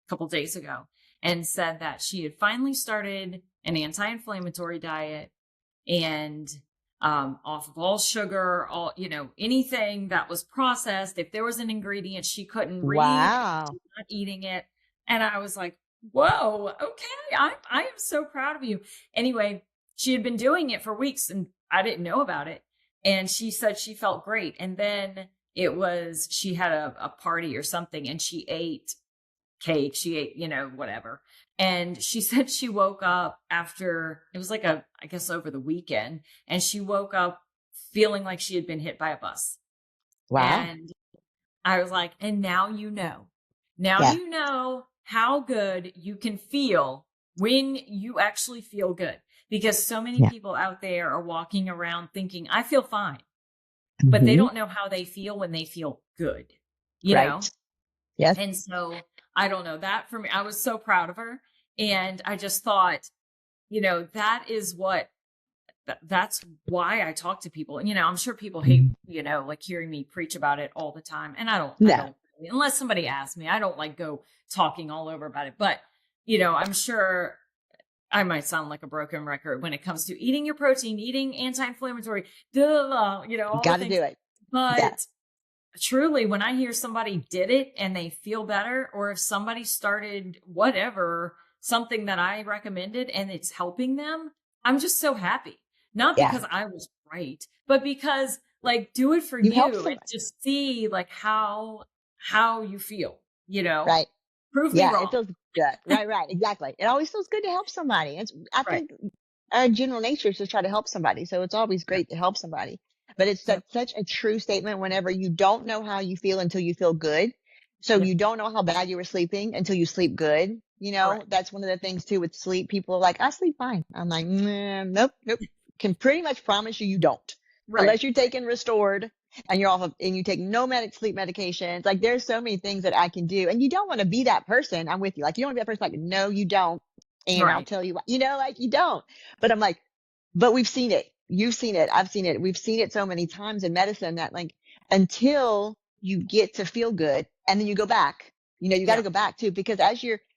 a couple days ago and said that she had finally started an anti-inflammatory diet and off of all sugar, all, anything that was processed. If there was an ingredient she couldn't read, Wow. not eating it. And I was like, whoa, okay. I am so proud of you. Anyway, she had been doing it for weeks and I didn't know about it. And she said she felt great. And then she had a party or something and she ate cake. She ate, whatever. And she said she woke up after, it was like I guess over the weekend, and she woke up feeling like she had been hit by a bus. Wow. And I was like, and now you know. Yeah. You know how good you can feel when you actually feel good. Because so many people out there are walking around thinking, I feel fine. But they don't know how they feel when they feel good, you know? Yes. And so I don't know, that for me, I was so proud of her. And I just thought, that's why I talk to people. And, I'm sure people hate, like hearing me preach about it all the time. And I don't unless somebody asks me, I don't like go talking all over about it. But, I'm sure I might sound like a broken record when it comes to eating your protein, eating anti-inflammatory, all got to do it. But truly, when I hear somebody did it and they feel better, or if somebody started whatever, something that I recommended and it's helping them, I'm just so happy. Not because I was right, but because do it for you and just see how you feel, Right. Prove me wrong. It feels good. Right. Exactly. It always feels good to help somebody. I think our general nature is to try to help somebody. So it's always great to help somebody. But it's such a true statement whenever you don't know how you feel until you feel good. So you don't know how bad you were sleeping until you sleep good. That's one of the things too with sleep. People are like, I sleep fine. I'm like, nope. Can pretty much promise you don't. Unless you're taking restored and you're and you take no sleep medications. Like there's so many things that I can do. And you don't want to be that person. I'm with you. Like you don't want to be that person. Like, no, you don't. And I'll tell you what, you don't. But I'm like, but we've seen it. You've seen it. I've seen it. We've seen it so many times in medicine that until you get to feel good and then you go back, you got to go back too, because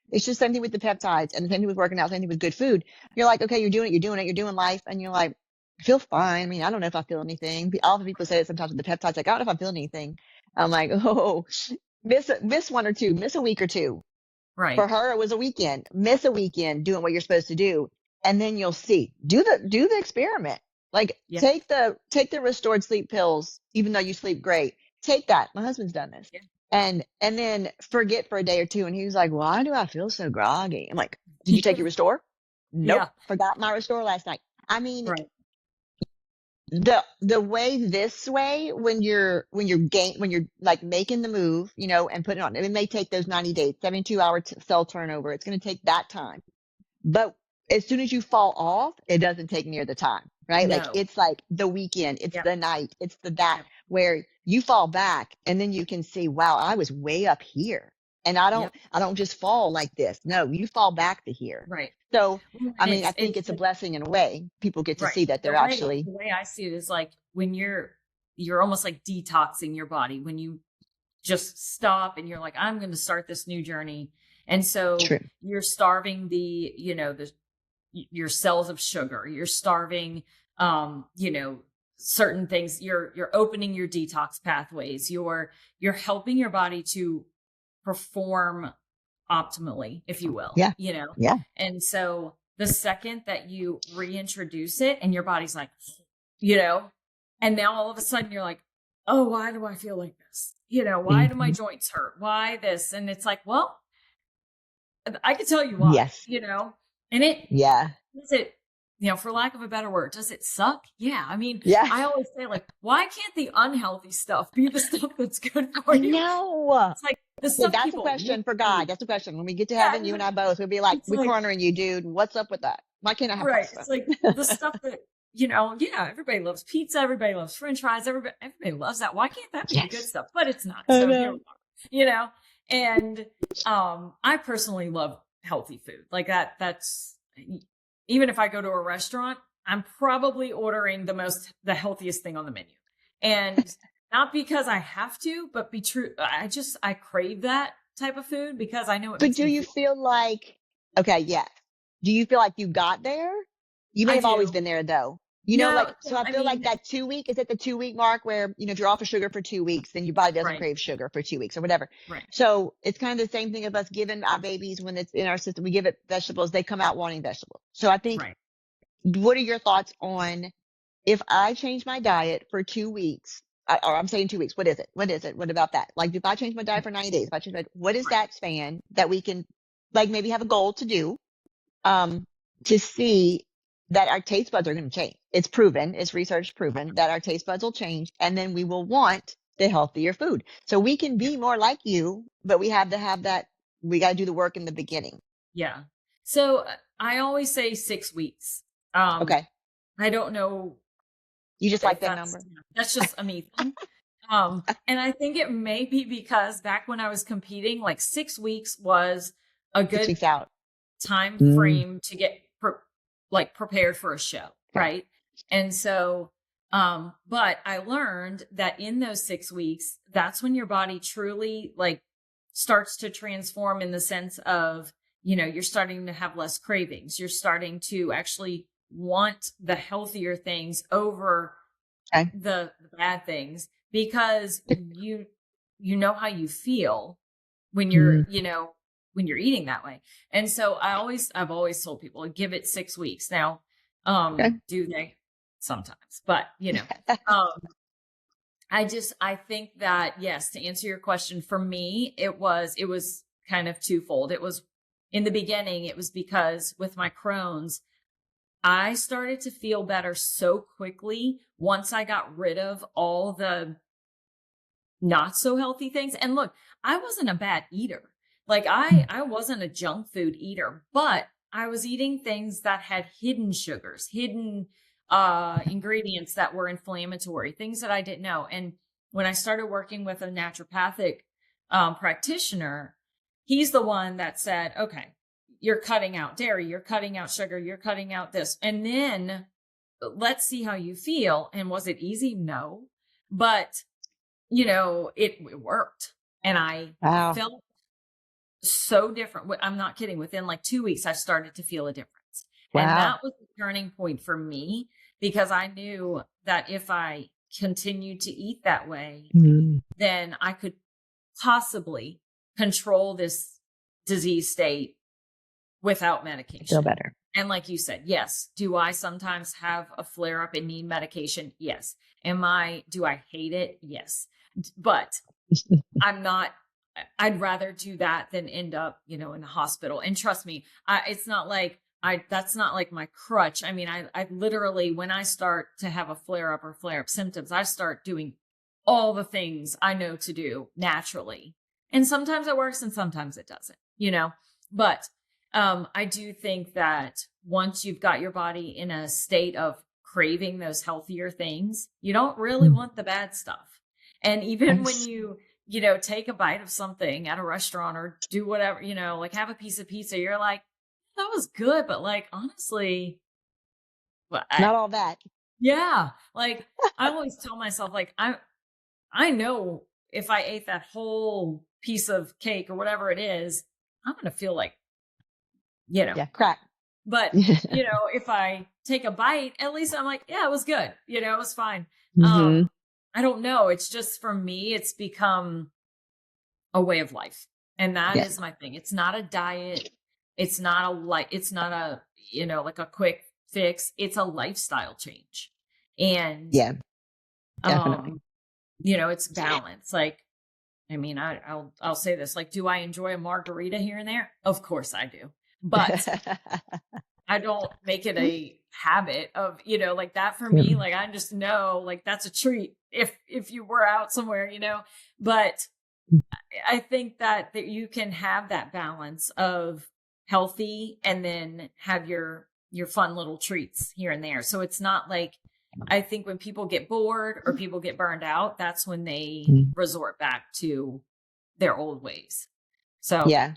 it's just same thing with the peptides and the same thing with working out, same thing with good food. You're like, okay, you're doing life. And you're like, I feel fine. I mean, I don't know if I feel anything. All the people say it sometimes with the peptides, like, I don't know if I feel anything. I'm like, oh, miss one or two, miss a week or two. Right. For her, it was a weekend. Miss a weekend doing what you're supposed to do. And then you'll see. Do the experiment. Take the restored sleep pills, even though you sleep great. Take that. My husband's done this. Yeah. And then forget for a day or two. And he was like, why do I feel so groggy? I'm like, did you take your restore? Nope. Forgot my restore last night. I mean, the way when you're making the move, and putting it on, it may take those 90 days, 72-hour cell turnover. It's going to take that time. But as soon as you fall off, it doesn't take near the time, right? No. It's like the weekend, it's the night, it's where you fall back and then you can see, wow, I was way up here. And I don't just fall like this. No, you fall back to here. Right. So, I mean, I think it's a blessing in a way. People get to see that they're the way I see it is like when you're almost like detoxing your body, when you just stop and you're like, I'm going to start this new journey. And so you're starving your cells of sugar, you're starving, certain things, you're opening your detox pathways, you're helping your body to perform optimally, if you will. Yeah. And so the second that you reintroduce it and your body's like, and now all of a sudden you're like, oh, why do I feel like this? Why do my joints hurt? Why this? And it's like, well, I can tell you why, and does it, for lack of a better word, does it suck? Yeah. I mean, I always say why can't the unhealthy stuff be the stuff that's good for you? No. It's like the stuff that's a question for God. That's a question. When we get to heaven, you and I both will be like, we're cornering you, dude. What's up with that? Why can't I have pasta? It's like the stuff that, everybody loves pizza. Everybody loves French fries. Everybody loves that. Why can't that be the good stuff? But it's not. So here we are, and I personally love healthy food. Like that's even if I go to a restaurant, I'm probably ordering the healthiest thing on the menu. And not because I have to, but be true. I crave that type of food because I know it But makes do me you feel. feel like, okay, yes. Do you feel like you got there? You may I have always do. been there though. No, So I I feel like mean, that 2 week, is it the 2 week mark where, if you're off of sugar for 2 weeks, then your body doesn't right, crave sugar for 2 weeks or whatever. right, So it's kind of the same thing of us giving our babies when it's in our system, we give it vegetables, they come out wanting vegetables. So I think, right. what are your thoughts on if I change my diet for 2 weeks, or I'm saying 2 weeks, what is it? What is it? What about that? Like, if I change my diet for 90 days, if I change what is Right. that span that we can, like, maybe have a goal to do, um, to see that our taste buds are going to change. It's proven, it's research proven that our taste buds will change, and then we will want the healthier food. So we can Yeah. be more like you, but we have to have that, we got to do the work in the beginning. Yeah. So I always say 6 weeks. Um, Okay. I don't know You just like if that number? that's just a me thing. And I think it may be because back when I was competing, like 6 weeks was a 6 weeks good out. time Mm, frame to get like prepared for a show, okay. right? And so, but I learned that in those 6 weeks, that's when your body truly like starts to transform in the sense of, you're starting to have less cravings. You're starting to actually want the healthier things over Okay. the bad things because you know how you feel when Mm, when you're eating that way. And so I've always told people give it 6 weeks. Now, okay. do they sometimes, but um, I think that yes, to answer your question, for me, it was kind of twofold. It was in the beginning, it was because with my Crohn's, I started to feel better so quickly once I got rid of all the not so healthy things. And look, I wasn't a bad eater. Like I wasn't a junk food eater, but I was eating things that had hidden sugars, hidden ingredients that were inflammatory, things that I didn't know. And when I started working with a naturopathic practitioner, he's the one that said, okay, you're cutting out dairy, you're cutting out sugar, you're cutting out this. And then let's see how you feel. And was it easy? No. But it worked. And I Wow. felt so different. I'm not kidding. Within like 2 weeks, I started to feel a difference. And Wow. that was the turning point for me because I knew that if I continued to eat that way, Mm, then I could possibly control this disease state without feel medication. better. And like you said, yes. Do I sometimes have a flare up and need medication? Yes. Do I hate it? Yes. But I'm not, I'd rather do that than end up, in the hospital. And trust me, it's not like that's not like my crutch. I mean, I literally, when I start to have a flare up or flare up symptoms, I start doing all the things I know to do naturally. And sometimes it works and sometimes it doesn't. But I do think that once you've got your body in a state of craving those healthier things, you don't really Mm, want the bad stuff. And even when yes. take a bite of something at a restaurant or do whatever, like have a piece of pizza, you're like, that was good. But like, honestly, well, Not all that. yeah, like I always tell myself, like, I know if I ate that whole piece of cake or whatever it is, I'm going to feel like, you know, Yeah. Crack. but if I take a bite, at least I'm like, yeah, it was good. It was fine. Hmm. Um, I don't know. It's just for me, it's become a way of life. And that Yeah. is my thing. It's not a diet. It's not a, like a quick fix. It's a lifestyle change. And, Yeah. Definitely. um, it's balance. Like, I mean, I'll say this, like, do I enjoy a margarita here and there? Of course I do. But I don't make it a habit of, like that for me, like I just know like that's a treat if you were out somewhere. But I think that you can have that balance of healthy and then have your fun little treats here and there. So it's not like I think when people get bored or people get burned out, that's when they Mm, resort back to their old ways. So yeah.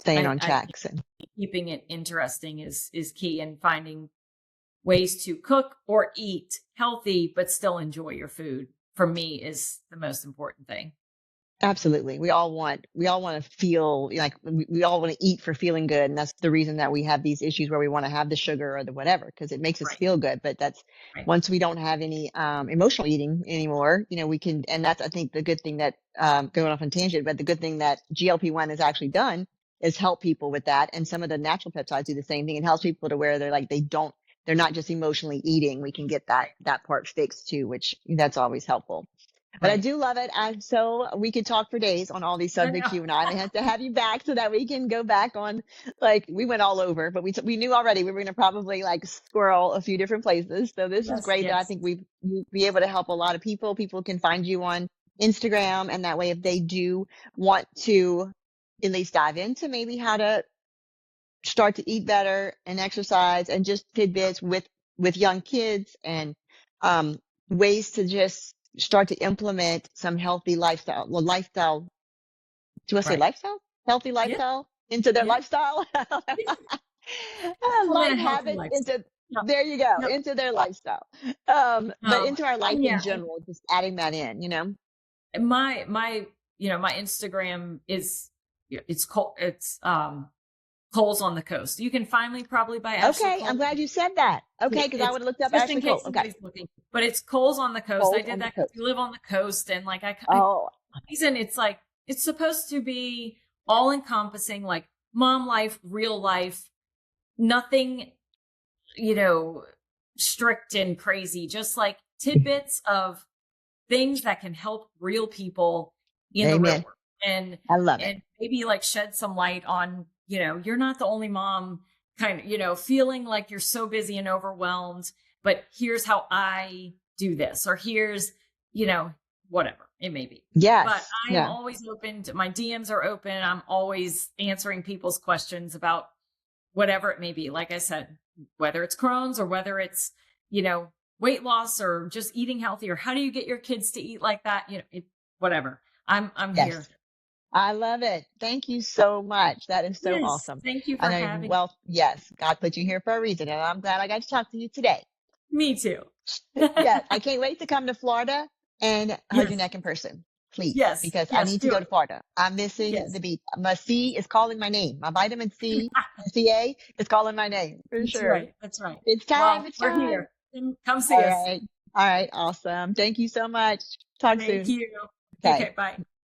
staying on I track. So. keeping it interesting is key, and finding ways to cook or eat healthy but still enjoy your food, for me, is the most important thing. Absolutely. We all want to feel like we all want to eat for feeling good. And that's the reason that we have these issues where we want to have the sugar or the whatever, because it makes us Right. feel good. But that's Right. once we don't have any emotional eating anymore, we can, and that's, I think, the good thing that, going off on tangent, but the good thing that GLP-1 has actually done is help people with that. And some of the natural peptides do the same thing. It helps people to where they're not just emotionally eating. We can get Right. that part fixed too, which that's always helpful. But I Right. do love it. We could talk for days on all these I subjects. know. You and I may have to have you back so that we can go back on, like, we went all over, but we knew already we were going to probably like squirrel a few different places. So this is Yes. great that I Yes. think we'll be able to help a lot of people. People can find you on Instagram, and that way, if they do want to at least dive into maybe how to start to eat better and exercise and just tidbits with young kids and um, ways to just start to implement some healthy lifestyle. Well, lifestyle. Do I say Right. lifestyle? Healthy Yeah. lifestyle into their Yeah. liteful Yeah. Implement life a healthy habits lifestyle. into. Yep. There you go, Yep. into their lifestyle. But into our life in Yeah. general, just adding that in. And my Instagram is, it's Coles on the Coast. You can find me probably by Ashley Okay, I'm Cole. glad you said that. Okay, because I It's would have looked up just in Ashley Cole. case Okay, anybody's looking, but it's Coles on the Coast. I Coles did on the that because coast. we live on the coast, and like Oh, reason it's like it's supposed to be all encompassing, like mom life, real life, nothing, you know, strict and crazy, just like tidbits of things that can help real people in the real amen. world, and I love it. maybe like shed some light on, you're not the only mom, kind of, feeling like you're so busy and overwhelmed, but here's how I do this, or here's, whatever it may be. But Yes. I am Yeah. always open to, my DMs are open. I'm always answering people's questions about whatever it may be. Like I said, whether it's Crohn's or whether it's, you know, weight loss or just eating healthy, or how do you get your kids to eat like that? Whatever. I'm Yes. here. I love it. Thank you so much. That is so Yes. awesome. Thank you I for know, having well, yes, God put you here for a reason, and I'm glad I got to talk to you today. me too. Yes, I can't wait to come to Florida and hug your Yes. neck in person, please, Yes. because I Yes. need to Do go it. to Florida. I'm missing Yes. the beach. My C is calling my name. My vitamin C, CA is calling my name for That's sure. right. That's right. It's time. Well, It's we're time. here. Come see All us. right. All right. Awesome. Thank you so much. Talk Thank soon. you. Okay. Okay. Bye.